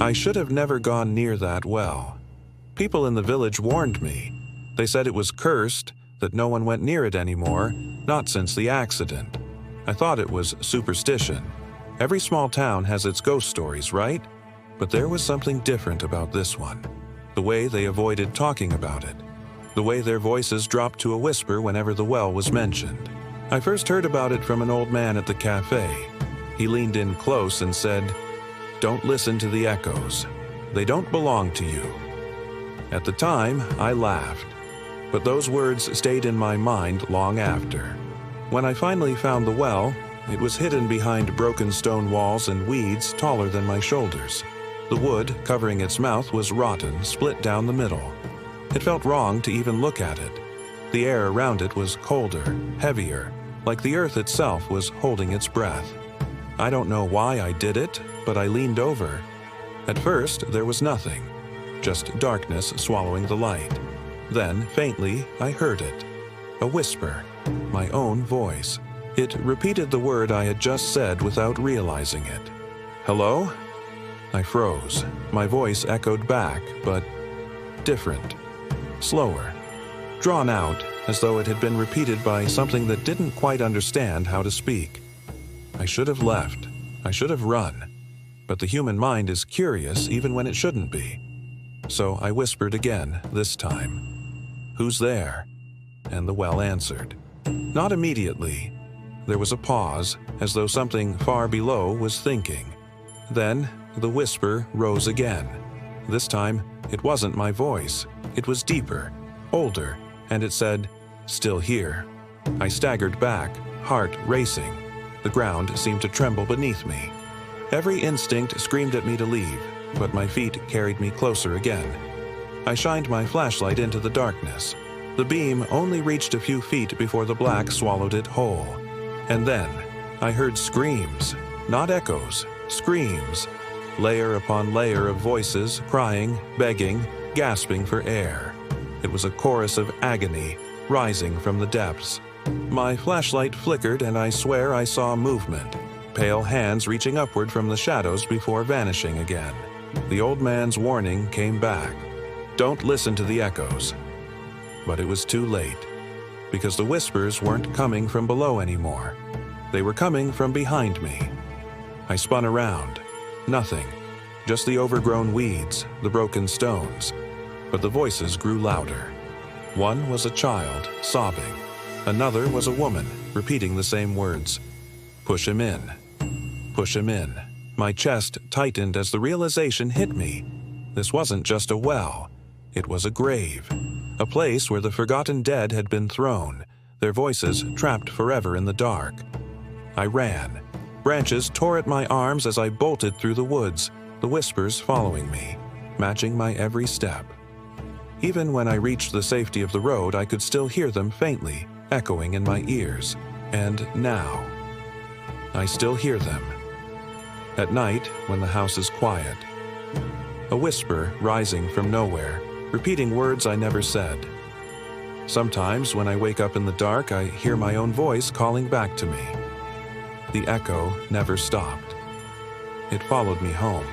I should have never gone near that well. People in the village warned me. They said it was cursed, that no one went near it anymore, not since the accident. I thought it was superstition. Every small town has its ghost stories, right? But there was something different about this one. The way they avoided talking about it. The way their voices dropped to a whisper whenever the well was mentioned. I first heard about it from an old man at the cafe. He leaned in close and said, "Don't listen to the echoes. They don't belong to you." At the time, I laughed. But those words stayed in my mind long after. When I finally found the well, it was hidden behind broken stone walls and weeds taller than my shoulders. The wood covering its mouth was rotten, split down the middle. It felt wrong to even look at it. The air around it was colder, heavier, like the earth itself was holding its breath. I don't know why I did it, but I leaned over. At first, there was nothing, just darkness swallowing the light. Then, faintly, I heard it. A whisper, my own voice. It repeated the word I had just said without realizing it. "Hello?" I froze. My voice echoed back, but different. Slower. Drawn out, as though it had been repeated by something that didn't quite understand how to speak. I should have left. I should have run. But the human mind is curious even when it shouldn't be. So I whispered again, this time. "Who's there?" And the well answered. Not immediately. There was a pause, as though something far below was thinking. Then the whisper rose again. This time, it wasn't my voice. It was deeper, older, and it said, "Still here." I staggered back, heart racing. The ground seemed to tremble beneath me. Every instinct screamed at me to leave, but my feet carried me closer again. I shined my flashlight into the darkness. The beam only reached a few feet before the black swallowed it whole. And then, I heard screams, not echoes, screams. Layer upon layer of voices, crying, begging, gasping for air. It was a chorus of agony, rising from the depths. My flashlight flickered and I swear I saw movement. Pale hands reaching upward from the shadows before vanishing again. The old man's warning came back. Don't listen to the echoes. But it was too late, because the whispers weren't coming from below anymore. They were coming from behind me. I spun around. Nothing. Just the overgrown weeds, the broken stones. But the voices grew louder. One was a child, sobbing. Another was a woman, repeating the same words. "Push him in. Push him in." My chest tightened as the realization hit me. This wasn't just a well. It was a grave. A place where the forgotten dead had been thrown, their voices trapped forever in the dark. I ran. Branches tore at my arms as I bolted through the woods, the whispers following me, matching my every step. Even when I reached the safety of the road, I could still hear them faintly, echoing in my ears. And now, I still hear them. At night, when the house is quiet. A whisper rising from nowhere, repeating words I never said. Sometimes, when I wake up in the dark, I hear my own voice calling back to me. The echo never stopped. It followed me home.